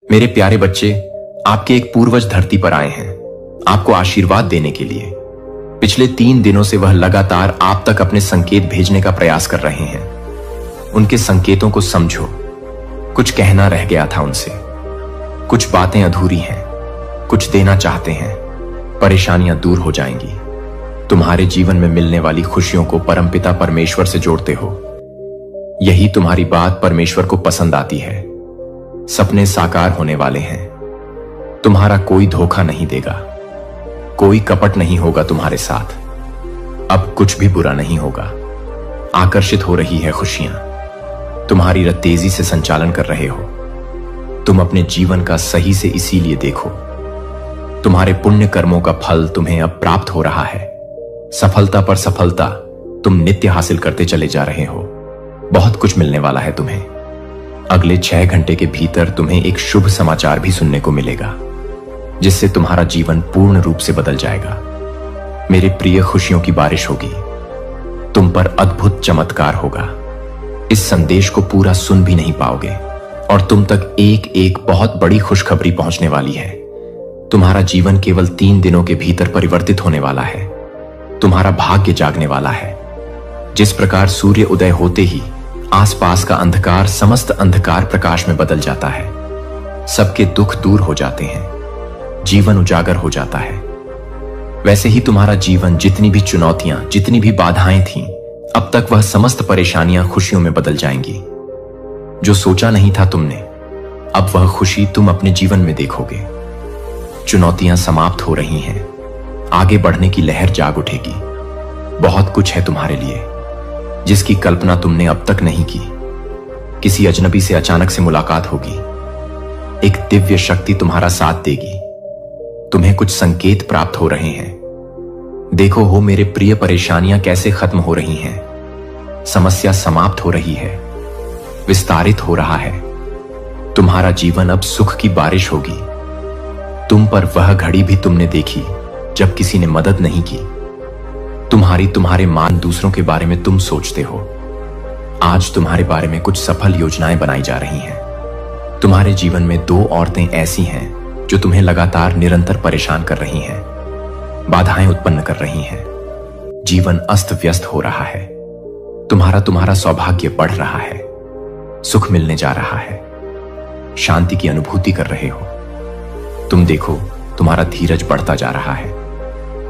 मेरे प्यारे बच्चे, आपके एक पूर्वज धरती पर आए हैं आपको आशीर्वाद देने के लिए। पिछले 3 दिनों से वह लगातार आप तक अपने संकेत भेजने का प्रयास कर रहे हैं। उनके संकेतों को समझो। कुछ कहना रह गया था उनसे, कुछ बातें अधूरी हैं, कुछ देना चाहते हैं। परेशानियां दूर हो जाएंगी। तुम्हारे जीवन में मिलने वाली खुशियों को परमपिता परमेश्वर से जोड़ते हो। यही तुम्हारी बात परमेश्वर को पसंद आती है। सपने साकार होने वाले हैं। तुम्हारा कोई धोखा नहीं देगा, कोई कपट नहीं होगा तुम्हारे साथ। अब कुछ भी बुरा नहीं होगा। आकर्षित हो रही है खुशियां। तुम्हारी रथ तेजी से संचालन कर रहे हो। तुम अपने जीवन का सही से इसीलिए देखो। तुम्हारे पुण्य कर्मों का फल तुम्हें अब प्राप्त हो रहा है। सफलता पर सफलता तुम नित्य हासिल करते चले जा रहे हो। बहुत कुछ मिलने वाला है तुम्हें। अगले 6 घंटे के भीतर तुम्हें एक शुभ समाचार भी सुनने को मिलेगा, जिससे तुम्हारा जीवन पूर्ण रूप से बदल जाएगा। मेरे प्रिय, खुशियों की बारिश होगी। तुम पर अद्भुत चमत्कार होगा। इस संदेश को पूरा सुन भी नहीं पाओगे और तुम तक एक एक बहुत बड़ी खुशखबरी पहुंचने वाली है। तुम्हारा जीवन केवल 3 दिनों के भीतर परिवर्तित होने वाला है। तुम्हारा भाग्य जागने वाला है। जिस प्रकार सूर्य उदय होते ही आसपास का अंधकार समस्त अंधकार प्रकाश में बदल जाता है, सबके दुख दूर हो जाते हैं, जीवन उजागर हो जाता है, वैसे ही तुम्हारा जीवन जितनी भी चुनौतियां, जितनी भी बाधाएं थीं, अब तक वह समस्त परेशानियां खुशियों में बदल जाएंगी। जो सोचा नहीं था तुमने, अब वह खुशी तुम अपने जीवन में देखोगे। चुनौतियां समाप्त हो रही हैं। आगे बढ़ने की लहर जाग उठेगी। बहुत कुछ है तुम्हारे लिए जिसकी कल्पना तुमने अब तक नहीं की। किसी अजनबी से अचानक से मुलाकात होगी। एक दिव्य शक्ति तुम्हारा साथ देगी। तुम्हें कुछ संकेत प्राप्त हो रहे हैं। देखो हो मेरे प्रिय, परेशानियां कैसे खत्म हो रही हैं। समस्या समाप्त हो रही है, विस्तारित हो रहा है। तुम्हारा जीवन अब सुख की बारिश होगी। तुम पर वह घड़ी भी तुमने देखी जब किसी ने मदद नहीं की। तुम्हारे मान दूसरों के बारे में तुम सोचते हो। आज तुम्हारे बारे में कुछ सफल योजनाएं बनाई जा रही हैं। तुम्हारे जीवन में 2 औरतें ऐसी हैं जो तुम्हें लगातार निरंतर परेशान कर रही हैं, बाधाएं उत्पन्न कर रही हैं। जीवन अस्त व्यस्त हो रहा है। तुम्हारा सौभाग्य बढ़ रहा है। सुख मिलने जा रहा है। शांति की अनुभूति कर रहे हो। तुम देखो, तुम्हारा धीरज बढ़ता जा रहा है।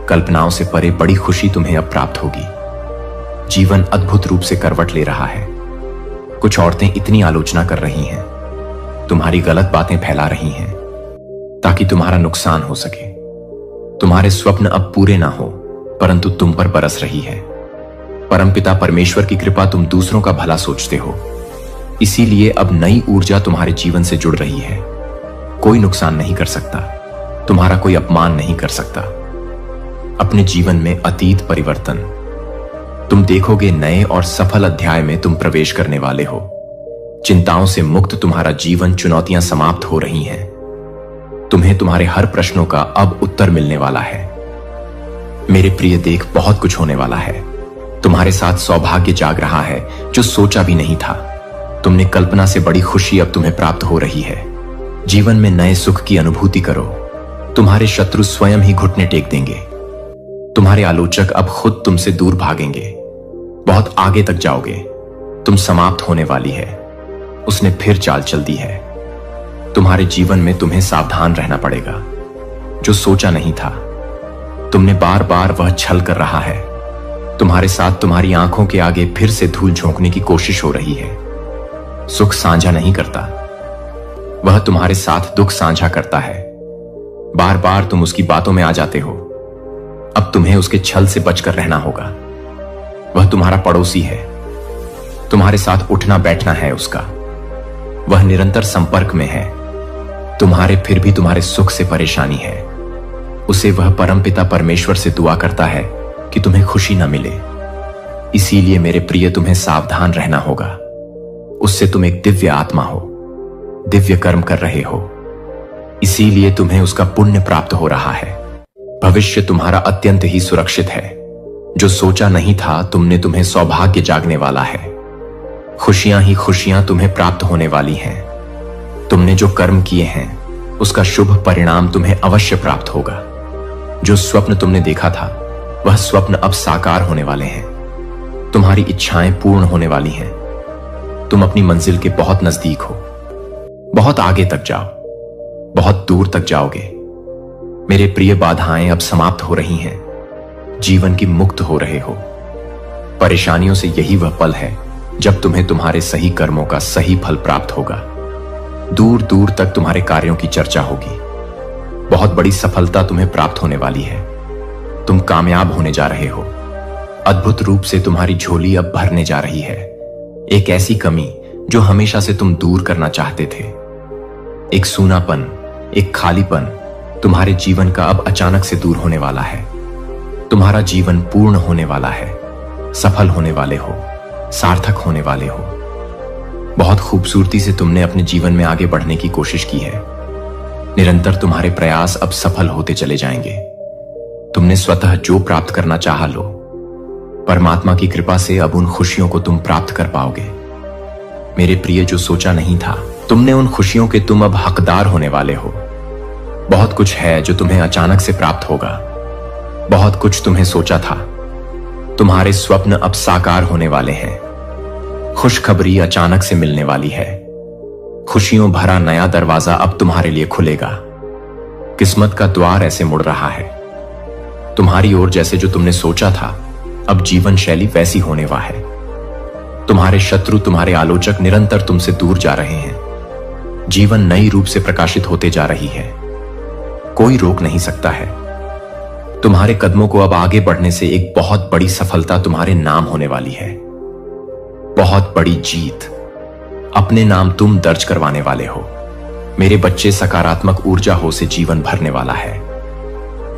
कल्पनाओं से परे बड़ी खुशी तुम्हें अब प्राप्त होगी। जीवन अद्भुत रूप से करवट ले रहा है। कुछ औरतें इतनी आलोचना कर रही हैं, तुम्हारी गलत बातें फैला रही हैं ताकि तुम्हारा नुकसान हो सके। तुम्हारे स्वप्न अब पूरे ना हो, परंतु तुम पर बरस रही है। परमपिता परमेश्वर की कृपा, तुम दूसरों का भला सोचते हो, इसीलिए अब नई ऊर्जा तुम्हारे जीवन से जुड़ रही है। कोई नुकसान नहीं कर सकता, तुम्हारा कोई अपमान नहीं कर सकता। अपने जीवन में अतीत परिवर्तन तुम देखोगे। नए और सफल अध्याय में तुम प्रवेश करने वाले हो। चिंताओं से मुक्त तुम्हारा जीवन, चुनौतियां समाप्त हो रही हैं। तुम्हें तुम्हारे हर प्रश्नों का अब उत्तर मिलने वाला है। मेरे प्रिय, देख, बहुत कुछ होने वाला है। तुम्हारे साथ सौभाग्य जाग रहा है जो सोचा भी नहीं था। तुमने कल्पना से बड़ी खुशी अब तुम्हें प्राप्त हो रही है। जीवन में नए सुख की अनुभूति करो। तुम्हारे शत्रु स्वयं ही घुटने टेक देंगे। तुम्हारे आलोचक अब खुद तुमसे दूर भागेंगे। बहुत आगे तक जाओगे। तुम समाप्त होने वाली है। उसने फिर चाल चल दी है। तुम्हारे जीवन में तुम्हें सावधान रहना पड़ेगा। जो सोचा नहीं था, तुमने बार बार वह छल कर रहा है। तुम्हारे साथ तुम्हारी आंखों के आगे फिर से धूल झोंकने की कोशिश हो रही है। सुख साझा नहीं करता, वह तुम्हारे साथ दुख साझा करता है। बार बार तुम उसकी बातों में आ जाते हो। अब तुम्हें उसके छल से बचकर रहना होगा। वह तुम्हारा पड़ोसी है। तुम्हारे साथ उठना बैठना है उसका। वह निरंतर संपर्क में है। तुम्हारे फिर भी तुम्हारे सुख से परेशानी है। उसे वह परमपिता परमेश्वर से दुआ करता है कि तुम्हें खुशी न मिले। इसीलिए मेरे प्रिय, तुम्हें सावधान रहना होगा। उससे तुम एक दिव्य आत्मा हो, दिव्य कर्म कर रहे हो, इसीलिए तुम्हें उसका पुण्य प्राप्त हो रहा है। भविष्य तुम्हारा अत्यंत ही सुरक्षित है। जो सोचा नहीं था तुमने, तुम्हें सौभाग्य जागने वाला है। खुशियां ही खुशियां तुम्हें प्राप्त होने वाली हैं। तुमने जो कर्म किए हैं उसका शुभ परिणाम तुम्हें अवश्य प्राप्त होगा। जो स्वप्न तुमने देखा था वह स्वप्न अब साकार होने वाले हैं। तुम्हारी इच्छाएं पूर्ण होने वाली हैं। तुम अपनी मंजिल के बहुत नजदीक हो। बहुत आगे तक जाओ, बहुत दूर तक जाओगे। मेरे प्रिय, बाधाएं अब समाप्त हो रही हैं। जीवन की मुक्त हो रहे हो। परेशानियों से यही वह पल है जब तुम्हें तुम्हारे सही कर्मों का सही फल प्राप्त होगा। दूर दूर तक तुम्हारे कार्यों की चर्चा होगी। बहुत बड़ी सफलता तुम्हें प्राप्त होने वाली है। तुम कामयाब होने जा रहे हो। अद्भुत रूप से तुम्हारी झोली अब भरने जा रही है। एक ऐसी कमी जो हमेशा से तुम दूर करना चाहते थे। एक सूनापन, एक खालीपन तुम्हारे जीवन का अब अचानक से दूर होने वाला है। तुम्हारा जीवन पूर्ण होने वाला है। सफल होने वाले हो, सार्थक होने वाले हो। बहुत खूबसूरती से तुमने अपने जीवन में आगे बढ़ने की कोशिश की है। निरंतर तुम्हारे प्रयास अब सफल होते चले जाएंगे। तुमने स्वतः जो प्राप्त करना चाहा लो। परमात्मा की कृपा से अब उन खुशियों को तुम प्राप्त कर पाओगे। मेरे प्रिय, जो सोचा नहीं था तुमने उन खुशियों के तुम अब हकदार होने वाले हो। बहुत कुछ है जो तुम्हें अचानक से प्राप्त होगा। बहुत कुछ तुम्हें सोचा था। तुम्हारे स्वप्न अब साकार होने वाले हैं। खुशखबरी अचानक से मिलने वाली है। खुशियों भरा नया दरवाजा अब तुम्हारे लिए खुलेगा। किस्मत का द्वार ऐसे मुड़ रहा है तुम्हारी ओर जैसे जो तुमने सोचा था अब जीवन शैली वैसी होने वाला है। तुम्हारे शत्रु, तुम्हारे आलोचक निरंतर तुमसे दूर जा रहे हैं। जीवन नई रूप से प्रकाशित होते जा रही है। कोई रोक नहीं सकता है। तुम्हारे कदमों को अब आगे बढ़ने से एक बहुत बड़ी सफलता तुम्हारे नाम होने वाली है। बहुत बड़ी जीत अपने नाम तुम दर्ज करवाने वाले हो। मेरे बच्चे, सकारात्मक ऊर्जा हो से जीवन भरने वाला है।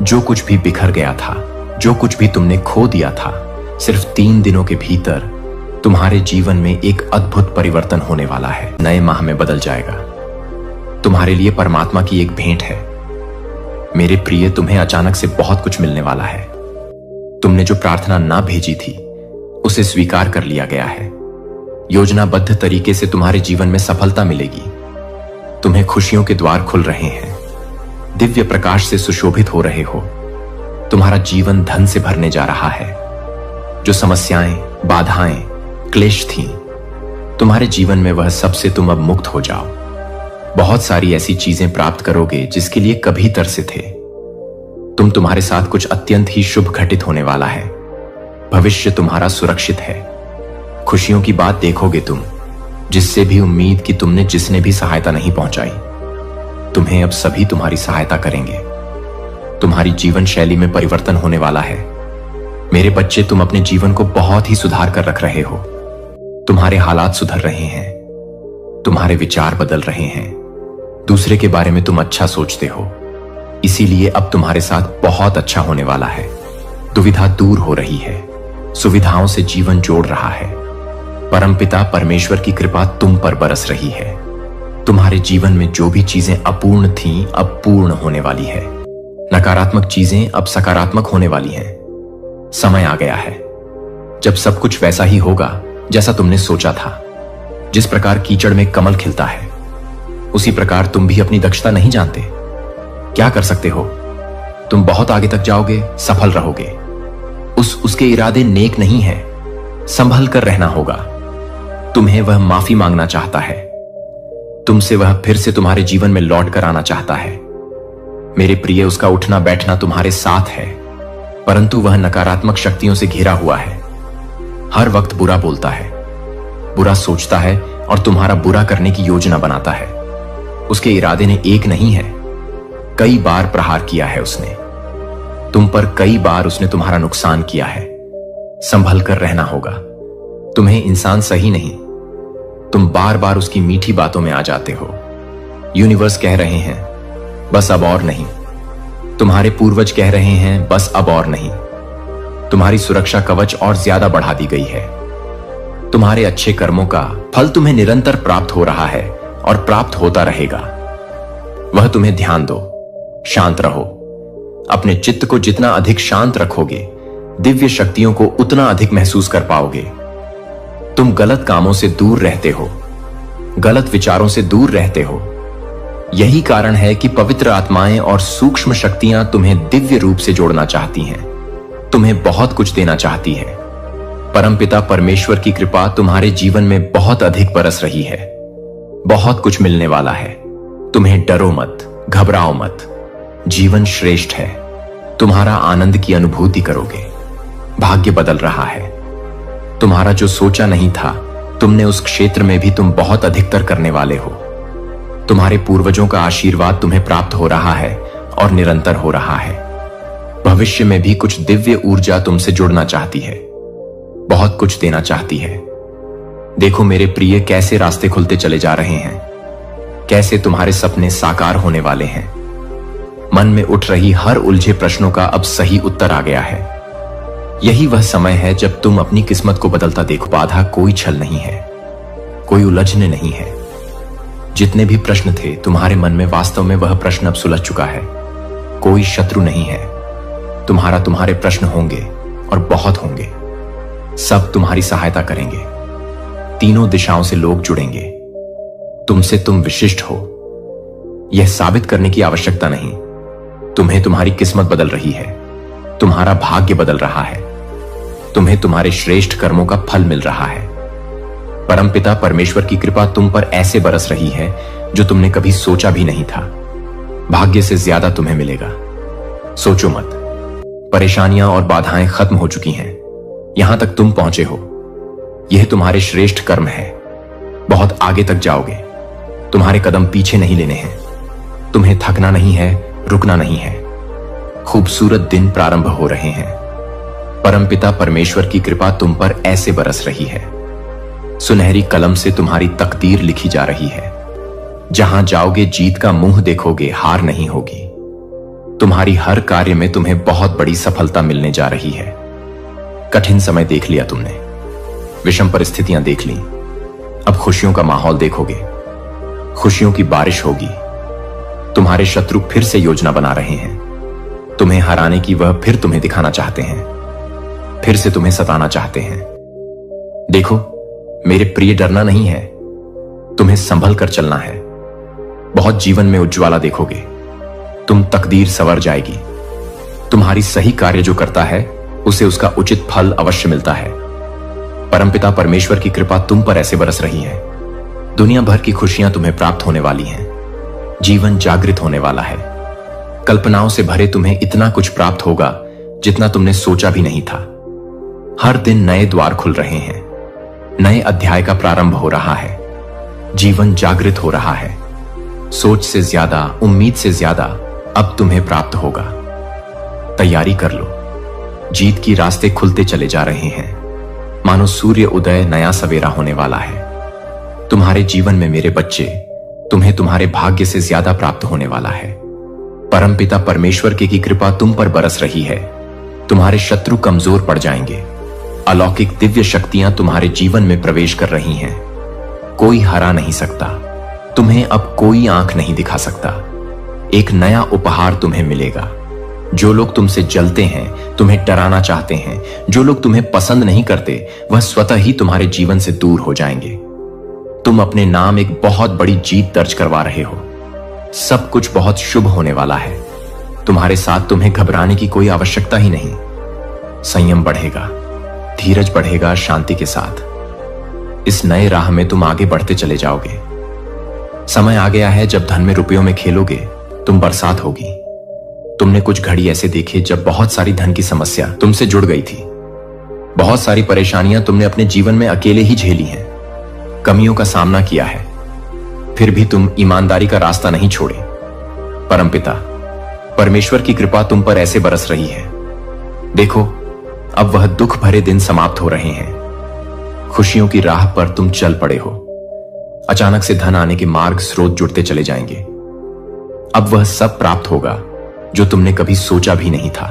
जो कुछ भी बिखर गया था, जो कुछ भी तुमने खो दिया था, सिर्फ 3 दिनों के भीतर तुम्हारे जीवन में एक अद्भुत परिवर्तन होने वाला है। नए माह में बदल जाएगा। तुम्हारे लिए परमात्मा की एक भेंट है। मेरे प्रिय, तुम्हें अचानक से बहुत कुछ मिलने वाला है। तुमने जो प्रार्थना ना भेजी थी उसे स्वीकार कर लिया गया है। योजनाबद्ध तरीके से तुम्हारे जीवन में सफलता मिलेगी। तुम्हें खुशियों के द्वार खुल रहे हैं। दिव्य प्रकाश से सुशोभित हो रहे हो। तुम्हारा जीवन धन से भरने जा रहा है। जो समस्याएं, बाधाएं, क्लेश थीं, तुम्हारे जीवन में वह सबसे तुम अब मुक्त हो जाओ। बहुत सारी ऐसी चीजें प्राप्त करोगे जिसके लिए कभी तरसे थे। तुम्हारे साथ कुछ अत्यंत ही शुभ घटित होने वाला है। भविष्य तुम्हारा सुरक्षित है। खुशियों की बात देखोगे तुम, जिससे भी उम्मीद कि तुमने जिसने भी सहायता नहीं पहुंचाई, तुम्हें अब सभी तुम्हारी सहायता करेंगे। तुम्हारी जीवन शैली में परिवर्तन होने वाला है। मेरे बच्चे, तुम अपने जीवन को बहुत ही सुधार कर रख रहे हो। तुम्हारे हालात सुधर रहे हैं। तुम्हारे विचार बदल रहे हैं। दूसरे के बारे में तुम अच्छा सोचते हो। इसीलिए अब तुम्हारे साथ बहुत अच्छा होने वाला है। दुविधा दूर हो रही है। सुविधाओं से जीवन जोड़ रहा है। परमपिता परमेश्वर की कृपा तुम पर बरस रही है। तुम्हारे जीवन में जो भी चीजें अपूर्ण थीं अब पूर्ण होने वाली है। नकारात्मक चीजें अब सकारात्मक होने वाली हैं। समय आ गया है जब सब कुछ वैसा ही होगा जैसा तुमने सोचा था। जिस प्रकार कीचड़ में कमल खिलता है, उसी प्रकार तुम भी अपनी दक्षता नहीं जानते। क्या कर सकते हो? तुम बहुत आगे तक जाओगे, सफल रहोगे। उसके इरादे नेक नहीं है। संभल कर रहना होगा। तुम्हें वह माफी मांगना चाहता है। तुमसे वह फिर से तुम्हारे जीवन में लौट कर आना चाहता है। मेरे प्रिय, उसका उठना बैठना तुम्हारे साथ है, परंतु वह नकारात्मक शक्तियों से घिरा हुआ है। हर वक्त बुरा बोलता है, बुरा सोचता है और तुम्हारा बुरा करने की योजना बनाता है। उसके इरादे ने एक नहीं है, कई बार प्रहार किया है उसने। तुम पर कई बार उसने तुम्हारा नुकसान किया है। संभल कर रहना होगा। तुम्हें इंसान सही नहीं, तुम बार बार उसकी मीठी बातों में आ जाते हो। यूनिवर्स कह रहे हैं बस अब और नहीं। तुम्हारे पूर्वज कह रहे हैं बस अब और नहीं। तुम्हारी सुरक्षा कवच और ज्यादा बढ़ा दी गई है। तुम्हारे अच्छे कर्मों का फल तुम्हें निरंतर प्राप्त हो रहा है और प्राप्त होता रहेगा। वह तुम्हें ध्यान दो, शांत रहो। अपने चित्त को जितना अधिक शांत रखोगे, दिव्य शक्तियों को उतना अधिक महसूस कर पाओगे। तुम गलत कामों से दूर रहते हो, गलत विचारों से दूर रहते हो, यही कारण है कि पवित्र आत्माएं और सूक्ष्म शक्तियां तुम्हें दिव्य रूप से जोड़ना चाहती हैं, तुम्हें बहुत कुछ देना चाहती है। परमपिता परमेश्वर की कृपा तुम्हारे जीवन में बहुत अधिक बरस रही है। बहुत कुछ मिलने वाला है। तुम्हें डरो मत, घबराओ मत। जीवन श्रेष्ठ है। तुम्हारा आनंद की अनुभूति करोगे। भाग्य बदल रहा है। तुम्हारा जो सोचा नहीं था, तुमने उस क्षेत्र में भी तुम बहुत अधिकतर करने वाले हो। तुम्हारे पूर्वजों का आशीर्वाद तुम्हें प्राप्त हो रहा है और निरंतर हो रहा है। भविष्य में भी कुछ दिव्य ऊर्जा तुमसे जुड़ना चाहती है, बहुत कुछ देना चाहती है। देखो मेरे प्रिय, कैसे रास्ते खुलते चले जा रहे हैं, कैसे तुम्हारे सपने साकार होने वाले हैं। मन में उठ रही हर उलझे प्रश्नों का अब सही उत्तर आ गया है। यही वह समय है जब तुम अपनी किस्मत को बदलता देखो। बाधा कोई छल नहीं है, कोई उलझने नहीं है। जितने भी प्रश्न थे तुम्हारे मन में, वास्तव में वह प्रश्न अब सुलझ चुका है। कोई शत्रु नहीं है। तुम्हारे प्रश्न होंगे और बहुत होंगे। सब तुम्हारी सहायता करेंगे। तीनों दिशाओं से लोग जुड़ेंगे। तुमसे तुम विशिष्ट हो, यह साबित करने की आवश्यकता नहीं। तुम्हें तुम्हारी किस्मत बदल रही है। तुम्हारा भाग्य बदल रहा है। तुम्हें तुम्हारे श्रेष्ठ कर्मों का फल मिल रहा है। परमपिता परमेश्वर की कृपा तुम पर ऐसे बरस रही है जो तुमने कभी सोचा भी नहीं था। भाग्य से ज्यादा तुम्हें मिलेगा। सोचो मत। परेशानियां और बाधाएं खत्म हो चुकी हैं। यहां तक तुम पहुंचे हो, यह तुम्हारे श्रेष्ठ कर्म है। बहुत आगे तक जाओगे। तुम्हारे कदम पीछे नहीं लेने हैं। तुम्हें थकना नहीं है, रुकना नहीं है। खूबसूरत दिन प्रारंभ हो रहे हैं। परमपिता परमेश्वर की कृपा तुम पर ऐसे बरस रही है। सुनहरी कलम से तुम्हारी तकदीर लिखी जा रही है। जहां जाओगे जीत का मुंह देखोगे, हार नहीं होगी। तुम्हारी हर कार्य में तुम्हें बहुत बड़ी सफलता मिलने जा रही है। कठिन समय देख लिया तुमने, विषम परिस्थितियां देख ली। अब खुशियों का माहौल देखोगे। खुशियों की बारिश होगी। तुम्हारे शत्रु फिर से योजना बना रहे हैं। तुम्हें हराने की वह फिर तुम्हें दिखाना चाहते हैं, फिर से तुम्हें सताना चाहते हैं। देखो मेरे प्रिय, डरना नहीं है। तुम्हें संभल कर चलना है। बहुत जीवन में उज्ज्वला देखोगे। तुम तकदीर संवर जाएगी। तुम्हारी सही कार्य जो करता है उसे उसका उचित फल अवश्य मिलता है। परमपिता परमेश्वर की कृपा तुम पर ऐसे बरस रही है। दुनिया भर की खुशियां तुम्हें प्राप्त होने वाली हैं। जीवन जागृत होने वाला है। कल्पनाओं से भरे तुम्हें इतना कुछ प्राप्त होगा जितना तुमने सोचा भी नहीं था। हर दिन नए द्वार खुल रहे हैं। नए अध्याय का प्रारंभ हो रहा है। जीवन जागृत हो रहा है। सोच से ज्यादा, उम्मीद से ज्यादा अब तुम्हें प्राप्त होगा। तैयारी कर लो। जीत की रास्ते खुलते चले जा रहे हैं। मानो सूर्य उदय, नया सवेरा होने वाला है। तुम्हारे जीवन में मेरे बच्चे, तुम्हें तुम्हारे भाग्य से ज्यादा प्राप्त होने वाला है। परमपिता परमेश्वर की कृपा तुम पर बरस रही है। तुम्हारे शत्रु कमजोर पड़ जाएंगे। अलौकिक दिव्य शक्तियां तुम्हारे जीवन में प्रवेश कर रही हैं। कोई हरा नहीं सकता। तुम्हें अब कोई आंख नहीं दिखा सकता। एक नया उपहार तुम्हें मिलेगा। जो लोग तुमसे जलते हैं, तुम्हें डराना चाहते हैं, जो लोग तुम्हें पसंद नहीं करते, वह स्वतः ही तुम्हारे जीवन से दूर हो जाएंगे। तुम अपने नाम एक बहुत बड़ी जीत दर्ज करवा रहे हो। सब कुछ बहुत शुभ होने वाला है। तुम्हारे साथ तुम्हें घबराने की कोई आवश्यकता ही नहीं। संयम बढ़ेगा, धीरज बढ़ेगा शांति के साथ। इस नए राह में तुम आगे बढ़ते चले जाओगे। समय आ गया है जब धन में, रुपयों में खेलोगे, तुम बरसात होगी। तुमने कुछ घड़ी ऐसे देखे जब बहुत सारी धन की समस्या तुमसे जुड़ गई थी। बहुत सारी परेशानियां तुमने अपने जीवन में अकेले ही झेली हैं। कमियों का सामना किया है, फिर भी तुम ईमानदारी का रास्ता नहीं छोड़े। परमपिता परमेश्वर की कृपा तुम पर ऐसे बरस रही है। देखो अब वह दुख भरे दिन समाप्त हो रहे हैं। खुशियों की राह पर तुम चल पड़े हो। अचानक से धन आने के मार्ग, स्रोत जुड़ते चले जाएंगे। अब वह सब प्राप्त होगा जो तुमने कभी सोचा भी नहीं था।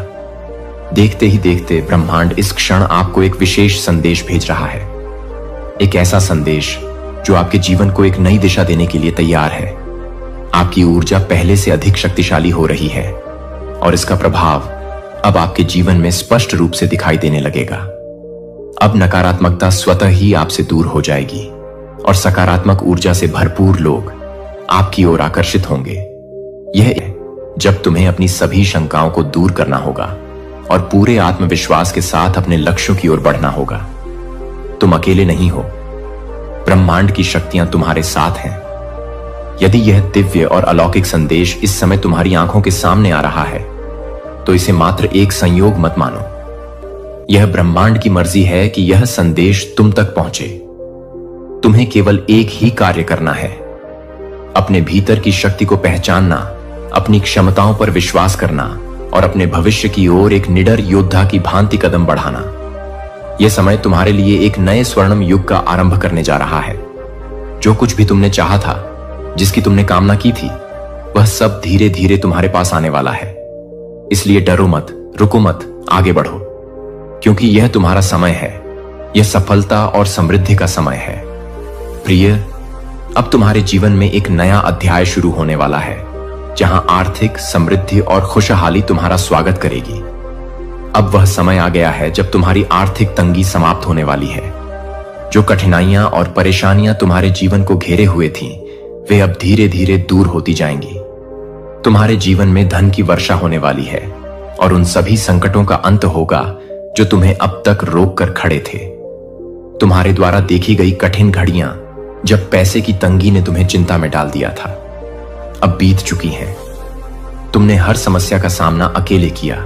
देखते ही देखते ब्रह्मांड इस क्षण आपको एक विशेष संदेश भेज रहा है। एक ऐसा संदेश जो आपके जीवन को एक नई दिशा देने के लिए तैयार है। आपकी ऊर्जा पहले से अधिक शक्तिशाली हो रही है और इसका प्रभाव अब आपके जीवन में स्पष्ट रूप से दिखाई देने लगेगा। अब नकारात्मकता स्वतः ही आपसे दूर हो जाएगी और सकारात्मक ऊर्जा से भरपूर लोग आपकी ओर आकर्षित होंगे। यह जब तुम्हें अपनी सभी शंकाओं को दूर करना होगा और पूरे आत्मविश्वास के साथ अपने लक्ष्यों की ओर बढ़ना होगा। तुम अकेले नहीं हो, ब्रह्मांड की शक्तियां तुम्हारे साथ हैं। यदि यह दिव्य और अलौकिक संदेश इस समय तुम्हारी आंखों के सामने आ रहा है तो इसे मात्र एक संयोग मत मानो। यह ब्रह्मांड की मर्जी है कि यह संदेश तुम तक पहुंचे। तुम्हें केवल एक ही कार्य करना है, अपने भीतर की शक्ति को पहचानना, अपनी क्षमताओं पर विश्वास करना और अपने भविष्य की ओर एक निडर योद्धा की भांति कदम बढ़ाना। यह समय तुम्हारे लिए एक नए स्वर्णिम युग का आरंभ करने जा रहा है। जो कुछ भी तुमने चाहा था, जिसकी तुमने कामना की थी, वह सब धीरे धीरे तुम्हारे पास आने वाला है। इसलिए डरो मत, रुको मत, आगे बढ़ो, क्योंकि यह तुम्हारा समय है। यह सफलता और समृद्धि का समय है। प्रिय, अब तुम्हारे जीवन में एक नया अध्याय शुरू होने वाला है, जहां आर्थिक समृद्धि और खुशहाली तुम्हारा स्वागत करेगी। अब वह समय आ गया है जब तुम्हारी आर्थिक तंगी समाप्त होने वाली है। जो कठिनाइयां और परेशानियां तुम्हारे जीवन को घेरे हुए थीं, वे अब धीरे धीरे दूर होती जाएंगी। तुम्हारे जीवन में धन की वर्षा होने वाली है और उन सभी संकटों का अंत होगा जो तुम्हें अब तक रोक कर खड़े थे। तुम्हारे द्वारा देखी गई कठिन घड़ियां, जब पैसे की तंगी ने तुम्हें चिंता में डाल दिया था, अब बीत चुकी हैं। तुमने हर समस्या का सामना अकेले किया,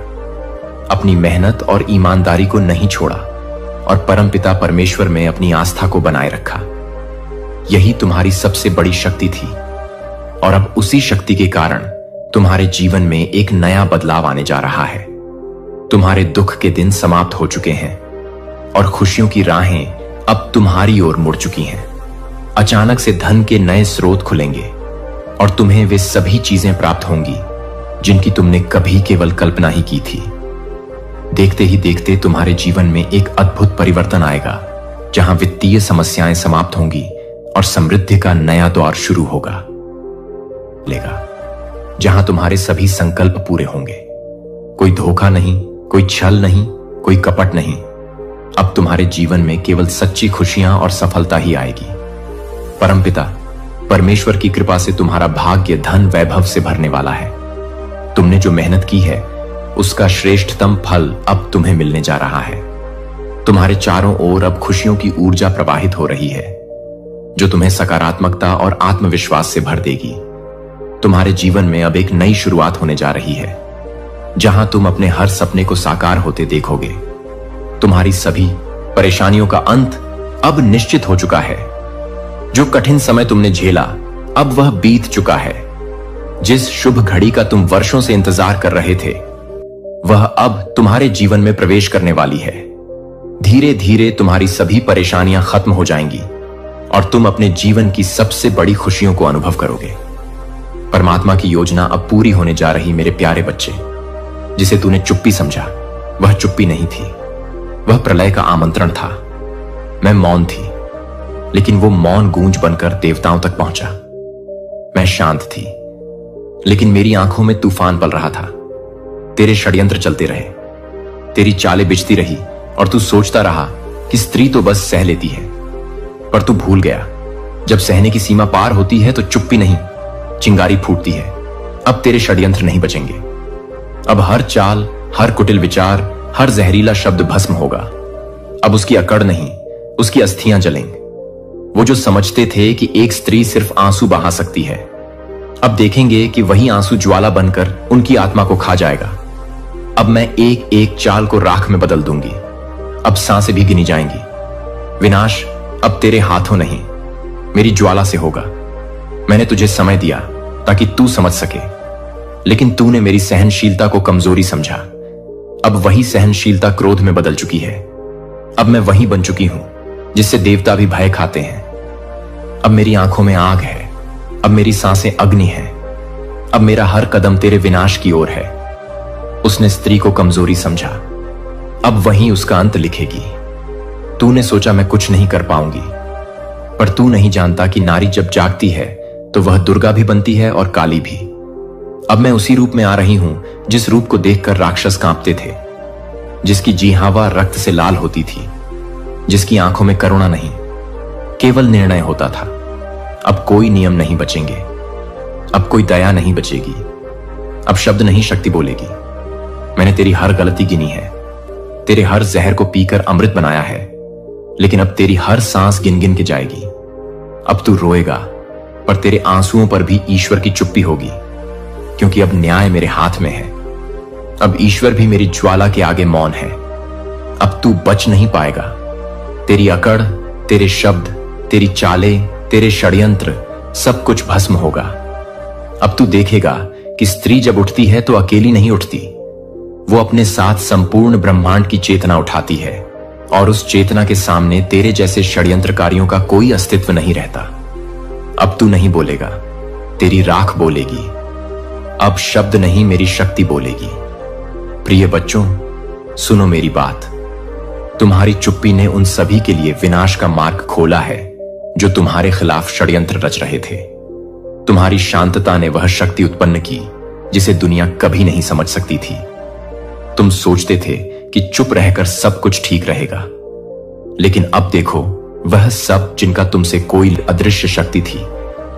अपनी मेहनत और ईमानदारी को नहीं छोड़ा और परमपिता परमेश्वर में अपनी आस्था को बनाए रखा। यही तुम्हारी सबसे बड़ी शक्ति थी और अब उसी शक्ति के कारण तुम्हारे जीवन में एक नया बदलाव आने जा रहा है। तुम्हारे दुख के दिन समाप्त हो चुके हैं और खुशियों की राहें अब तुम्हारी ओर मुड़ चुकी हैं। अचानक से धन के नए स्रोत खुलेंगे और तुम्हें वे सभी चीजें प्राप्त होंगी जिनकी तुमने कभी केवल कल्पना ही की थी। देखते ही देखते तुम्हारे जीवन में एक अद्भुत परिवर्तन आएगा, जहां वित्तीय समस्याएं समाप्त होंगी और समृद्धि का नया दौर शुरू होगा। जहां तुम्हारे सभी संकल्प पूरे होंगे। कोई धोखा नहीं, कोई छल नहीं, कोई कपट नहीं। अब तुम्हारे जीवन में केवल सच्ची खुशियां और सफलता ही आएगी। परमपिता परमेश्वर की कृपा से तुम्हारा भाग्य धन वैभव से भरने वाला है। तुमने जो मेहनत की है, उसका श्रेष्ठतम फल अब तुम्हें मिलने जा रहा है। तुम्हारे चारों ओर अब खुशियों की ऊर्जा प्रवाहित हो रही है, जो तुम्हें सकारात्मकता और आत्मविश्वास से भर देगी। तुम्हारे जीवन में अब एक नई शुरुआत होने जा रही है, जहां तुम अपने हर सपने को साकार होते देखोगे। तुम्हारी सभी परेशानियों का अंत अब निश्चित हो चुका है। जो कठिन समय तुमने झेला, अब वह बीत चुका है। जिस शुभ घड़ी का तुम वर्षों से इंतजार कर रहे थे, वह अब तुम्हारे जीवन में प्रवेश करने वाली है। धीरे धीरे तुम्हारी सभी परेशानियां खत्म हो जाएंगी और तुम अपने जीवन की सबसे बड़ी खुशियों को अनुभव करोगे। परमात्मा की योजना अब पूरी होने जा रही मेरे प्यारे बच्चे। जिसे तूने चुप्पी समझा, वह चुप्पी नहीं थी, वह प्रलय का आमंत्रण था। मैं मौन थी, लेकिन वो मौन गूंज बनकर देवताओं तक पहुंचा। मैं शांत थी, लेकिन मेरी आंखों में तूफान पल रहा था। तेरे षड्यंत्र चलते रहे, तेरी चालें बिछती रही और तू सोचता रहा कि स्त्री तो बस सह लेती है। पर तू भूल गया, जब सहने की सीमा पार होती है तो चुप्पी नहीं, चिंगारी फूटती है। अब तेरे षड्यंत्र नहीं बचेंगे। अब हर चाल, हर कुटिल विचार, हर जहरीला शब्द भस्म होगा। अब उसकी अकड़ नहीं, उसकी अस्थियां जलेंगी। वो जो समझते थे कि एक स्त्री सिर्फ आंसू बहा सकती है, अब देखेंगे कि वही आंसू ज्वाला बनकर उनकी आत्मा को खा जाएगा। अब मैं एक एक चाल को राख में बदल दूंगी। अब सांसें भी गिनी जाएंगी। विनाश अब तेरे हाथों नहीं, मेरी ज्वाला से होगा। मैंने तुझे समय दिया ताकि तू समझ सके, लेकिन तूने मेरी सहनशीलता को कमजोरी समझा। अब वही सहनशीलता क्रोध में बदल चुकी है। अब मैं वही बन चुकी हूं जिससे देवता भी भय खाते हैं। अब मेरी आंखों में आग है, अब मेरी सांसें अग्नि हैं। अब मेरा हर कदम तेरे विनाश की ओर है। उसने स्त्री को कमजोरी समझा, अब वही उसका अंत लिखेगी। तूने सोचा मैं कुछ नहीं कर पाऊंगी, पर तू नहीं जानता कि नारी जब जागती है तो वह दुर्गा भी बनती है और काली भी। अब मैं उसी रूप में आ रही हूं जिस रूप को देखकर राक्षस कांपते थे, जिसकी जीहावा रक्त से लाल होती थी, जिसकी आंखों में करुणा नहीं, केवल निर्णय होता था। अब कोई नियम नहीं बचेंगे, अब कोई दया नहीं बचेगी, अब शब्द नहीं शक्ति बोलेगी। मैंने तेरी हर गलती गिनी है, तेरे हर जहर को पीकर अमृत बनाया है, लेकिन अब तेरी हर सांस गिन गिन के जाएगी। अब तू रोएगा, पर तेरे आंसुओं पर भी ईश्वर की चुप्पी होगी, क्योंकि अब न्याय मेरे हाथ में है। अब ईश्वर भी मेरी ज्वाला के आगे मौन है। अब तू बच नहीं पाएगा। तेरी अकड़, तेरे शब्द, तेरी चालें, तेरे षड्यंत्र, सब कुछ भस्म होगा। अब तू देखेगा कि स्त्री जब उठती है तो अकेली नहीं उठती, वो अपने साथ संपूर्ण ब्रह्मांड की चेतना उठाती है, और उस चेतना के सामने तेरे जैसे षड्यंत्रकारियों का कोई अस्तित्व नहीं रहता। अब तू नहीं बोलेगा, तेरी राख बोलेगी। अब शब्द नहीं, मेरी शक्ति बोलेगी। प्रिय बच्चों, सुनो मेरी बात। तुम्हारी चुप्पी ने उन सभी के लिए विनाश का मार्ग खोला है जो तुम्हारे खिलाफ षड्यंत्र रच रहे थे। तुम्हारी शांतता ने वह शक्ति उत्पन्न की जिसे दुनिया कभी नहीं समझ सकती थी। तुम सोचते थे कि चुप रहकर सब कुछ ठीक रहेगा, लेकिन अब देखो, वह सब जिनका तुमसे कोई अदृश्य शक्ति थी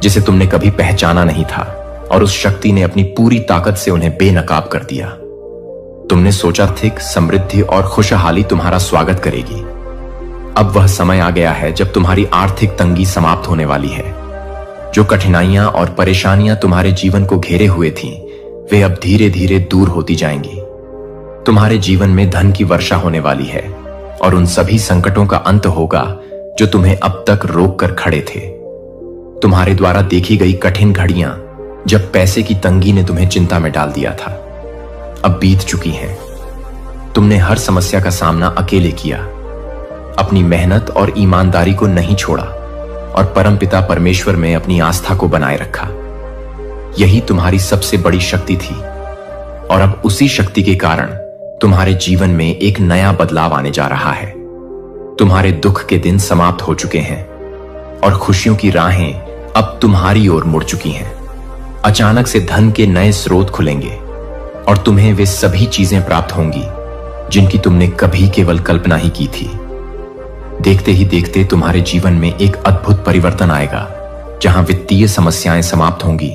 जिसे तुमने कभी पहचाना नहीं था, और उस शक्ति ने अपनी पूरी ताकत से उन्हें बेनकाब कर दिया। तुमने सोचा था समृद्धि और खुशहाली तुम्हारा स्वागत करेगी। अब वह समय आ गया है जब तुम्हारी आर्थिक तंगी समाप्त होने वाली है। जो कठिनाइयां और परेशानियां तुम्हारे जीवन को घेरे हुए थीं, वे अब धीरे धीरे दूर होती जाएंगी। तुम्हारे जीवन में धन की वर्षा होने वाली है, और उन सभी संकटों का अंत होगा जो तुम्हें अब तक रोक कर खड़े थे। तुम्हारे द्वारा देखी गई कठिन घड़ियां, जब पैसे की तंगी ने तुम्हें चिंता में डाल दिया था, अब बीत चुकी हैं। तुमने हर समस्या का सामना अकेले किया, अपनी मेहनत और ईमानदारी को नहीं छोड़ा, और परमपिता परमेश्वर में अपनी आस्था को बनाए रखा। यही तुम्हारी सबसे बड़ी शक्ति थी, और अब उसी शक्ति के कारण तुम्हारे जीवन में एक नया बदलाव आने जा रहा है। तुम्हारे दुख के दिन समाप्त हो चुके हैं, और खुशियों की राहें अब तुम्हारी ओर मुड़ चुकी हैं। अचानक से धन के नए स्रोत खुलेंगे, और तुम्हें वे सभी चीजें प्राप्त होंगी जिनकी तुमने कभी केवल कल्पना ही की थी। देखते ही देखते तुम्हारे जीवन में एक अद्भुत परिवर्तन आएगा, जहां वित्तीय समस्याएं समाप्त होंगी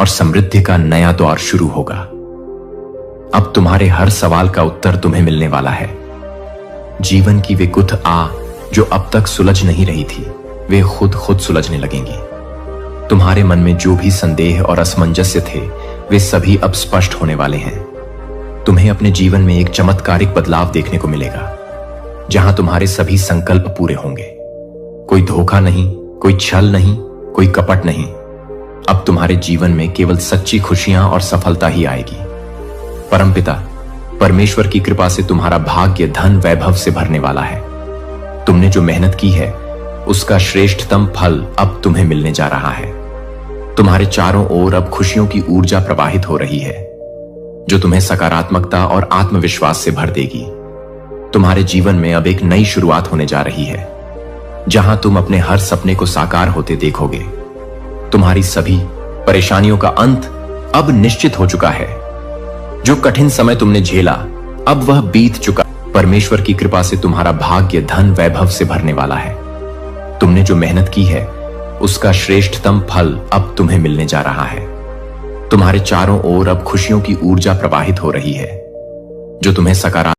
और समृद्धि का नया दौर शुरू होगा। अब तुम्हारे हर सवाल का उत्तर तुम्हें मिलने वाला है। जीवन की वे गुथ जो अब तक सुलझ नहीं रही थी, वे खुद सुलझने लगेंगी। तुम्हारे मन में जो भी संदेह और असमंजस्य थे, वे सभी अब स्पष्ट होने वाले हैं। तुम्हें अपने जीवन में एक चमत्कारिक बदलाव देखने को मिलेगा, जहां तुम्हारे सभी संकल्प पूरे होंगे। कोई धोखा नहीं, कोई छल नहीं, कोई कपट नहीं। अब तुम्हारे जीवन में केवल सच्ची खुशियां और सफलता ही आएगी। परमपिता परमेश्वर की कृपा से तुम्हारा भाग्य धन वैभव से भरने वाला है। तुमने जो मेहनत की है, उसका श्रेष्ठतम फल अब तुम्हें मिलने जा रहा है। तुम्हारे चारों ओर अब खुशियों की ऊर्जा प्रवाहित हो रही है, जो तुम्हें सकारात्मकता और आत्मविश्वास से भर देगी। तुम्हारे जीवन में अब एक नई शुरुआत होने जा रही है, जहां तुम अपने हर सपने को साकार होते देखोगे। तुम्हारी सभी परेशानियों का अंत अब निश्चित हो चुका है। जो कठिन समय तुमने झेला, अब वह बीत चुका। परमेश्वर की कृपा से तुम्हारा भाग्य धन वैभव से भरने वाला है। तुमने जो मेहनत की है, उसका श्रेष्ठतम फल अब तुम्हें मिलने जा रहा है। तुम्हारे चारों ओर अब खुशियों की ऊर्जा प्रवाहित हो रही है, जो तुम्हें सकारात्मक